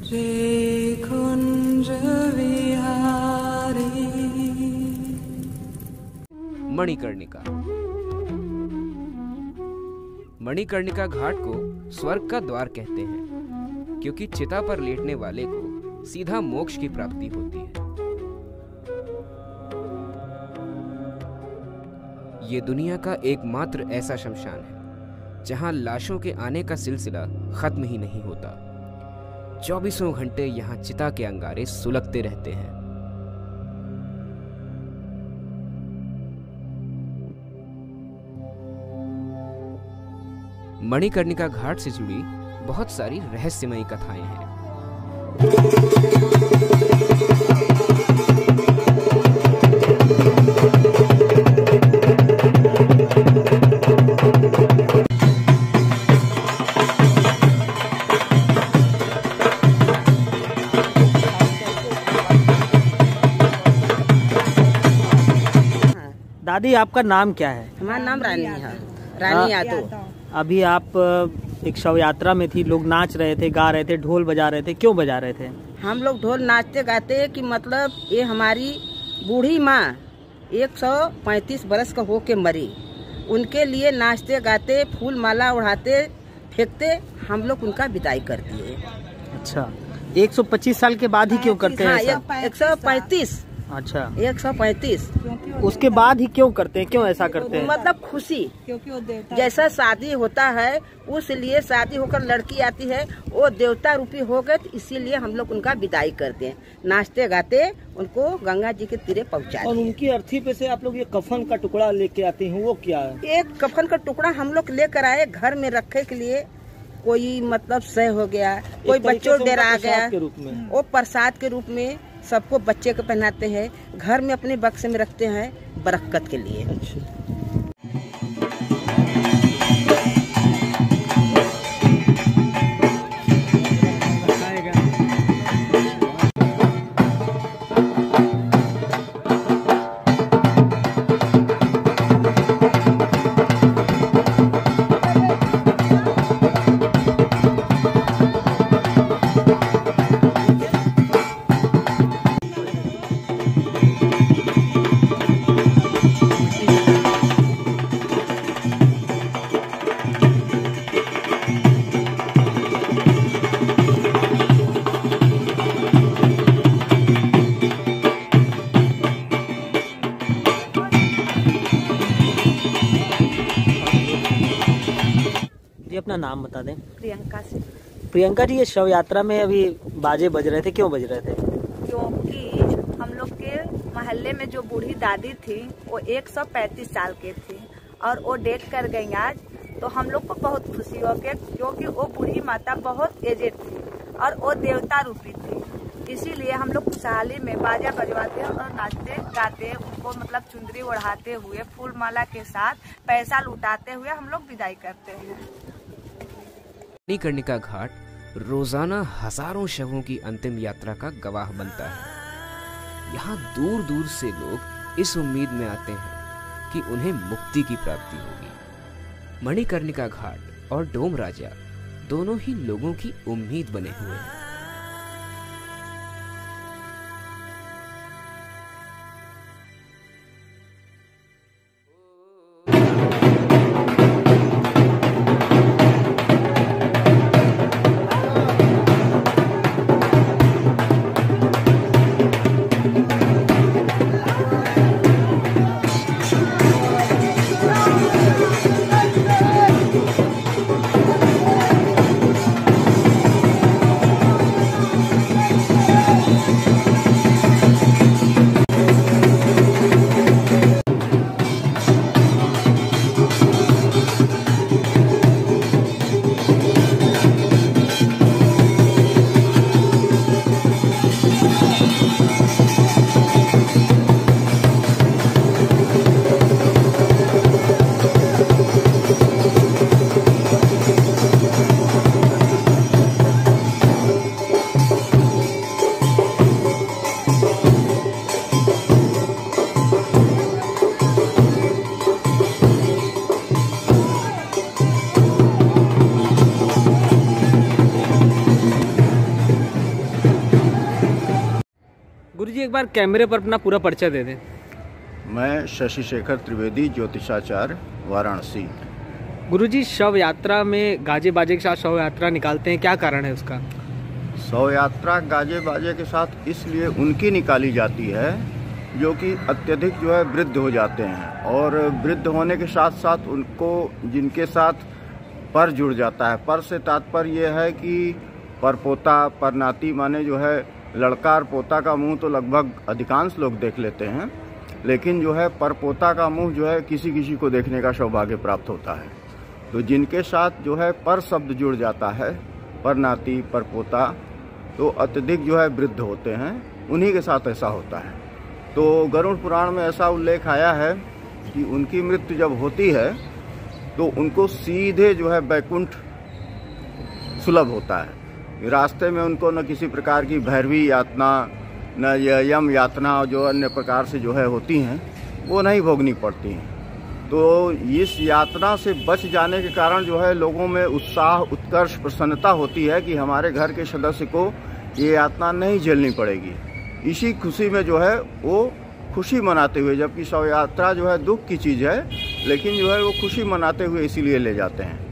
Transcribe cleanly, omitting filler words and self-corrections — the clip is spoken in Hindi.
रे कुंज विहारी। मणिकर्णिका। मणिकर्णिका घाट को स्वर्ग का द्वार कहते हैं, क्योंकि चिता पर लेटने वाले को सीधा मोक्ष की प्राप्ति होती है। ये दुनिया का एकमात्र ऐसा शमशान है जहां लाशों के आने का सिलसिला खत्म ही नहीं होता। 24 घंटे यहाँ चिता के अंगारे सुलगते रहते हैं। मणिकर्णिका घाट से जुड़ी बहुत सारी रहस्यमयी कथाएं हैं। दादी, आपका नाम क्या है? हमारा नाम रानी है, रानी यादव। अभी आप एक शव यात्रा में थी, लोग नाच रहे थे, गा रहे थे, ढोल बजा रहे थे, क्यों बजा रहे थे? हम लोग ढोल नाचते गाते कि मतलब ये हमारी बूढ़ी माँ 135 बरस का होके मरी, उनके लिए नाचते गाते फूल माला उड़ाते फेंकते हम लोग उनका विदाई कर दिए। अच्छा, 125 साल के बाद ही क्यों करते हैं ऐसा? 135। अच्छा, 135 उसके बाद ही क्यों करते हैं? क्यों ऐसा करते हैं? मतलब खुशी, जैसा शादी होता है उस लिए शादी होकर लड़की आती है, वो देवता रूपी हो गए, इसीलिए हम लोग उनका विदाई करते हैं, नाचते गाते उनको गंगा जी के तीरे पहुँचा। और उनकी अर्थी पे से आप लोग ये कफन का टुकड़ा लेके आते हैं, वो क्या है? एक कफन का टुकड़ा हम लोग लेकर आए घर में रखे के लिए। कोई मतलब सह हो गया, कोई बच्चों डेरा गया, वो प्रसाद के रूप में सबको बच्चे को पहनाते हैं, घर में अपने बक्से में रखते हैं बरकत के लिए। अपना नाम बता दें। प्रियंका से। प्रियंका जी, ये शव यात्रा में अभी बाजे बज रहे थे, क्यों बज रहे थे? क्योंकि हम लोग के मोहल्ले में जो बूढ़ी दादी थी वो 135 साल की थी और वो डेथ कर गई आज, तो हम लोग को बहुत खुशी हो गई, क्योंकि वो बूढ़ी माता बहुत एजेड थी और वो देवता रूपी थी। इसीलिए हम लोग खुशहाली में बाजा बजवाते और नाचते गाते उनको मतलब चुंदरी ओढ़ाते हुए फूल माला के साथ पैसा लुटाते हुए हम लोग विदाई करते हैं। मणिकर्णिका घाट रोजाना हजारों शवों की अंतिम यात्रा का गवाह बनता है। यहाँ दूर दूर से लोग इस उम्मीद में आते हैं कि उन्हें मुक्ति की प्राप्ति होगी। मणिकर्णिका घाट और डोम राजा दोनों ही लोगों की उम्मीद बने हुए हैं। एक बार कैमरे पर अपना पूरा परिचय दे दें। मैं शशि शेखर त्रिवेदी, ज्योतिषाचार्य, वाराणसी। गुरुजी, शव यात्रा में गाजे बाजे के साथ शव यात्रा निकालते हैं, क्या कारण है उसका? शव यात्रा गाजे बाजे के साथ इसलिए उनकी निकाली जाती है जो कि अत्यधिक जो है वृद्ध हो जाते हैं, और वृद्ध होने के साथ साथ उनको जिनके साथ पर जुड़ जाता है। पर से तात्पर्य ये है कि परपोता परनाती, माने जो है लड़का और पोता का मुंह तो लगभग अधिकांश लोग देख लेते हैं, लेकिन जो है परपोता का मुंह जो है किसी किसी को देखने का सौभाग्य प्राप्त होता है। तो जिनके साथ जो है पर शब्द जुड़ जाता है, परनाती परपोता, तो अत्यधिक जो है वृद्ध होते हैं, उन्हीं के साथ ऐसा होता है। तो गरुड़ पुराण में ऐसा उल्लेख आया है कि उनकी मृत्यु जब होती है तो उनको सीधे जो है बैकुंठ सुलभ होता है। रास्ते में उनको न किसी प्रकार की भैरवी यातना, न यम यातना जो अन्य प्रकार से जो है होती हैं, वो नहीं भोगनी पड़ती हैं। तो इस यातना से बच जाने के कारण जो है लोगों में उत्साह, उत्कर्ष, प्रसन्नता होती है कि हमारे घर के सदस्य को ये यातना नहीं झेलनी पड़ेगी। इसी खुशी में जो है वो खुशी मनाते हुए, जबकि शव यात्रा जो है दुख की चीज़ है, लेकिन जो है वो खुशी मनाते हुए इसीलिए ले जाते हैं।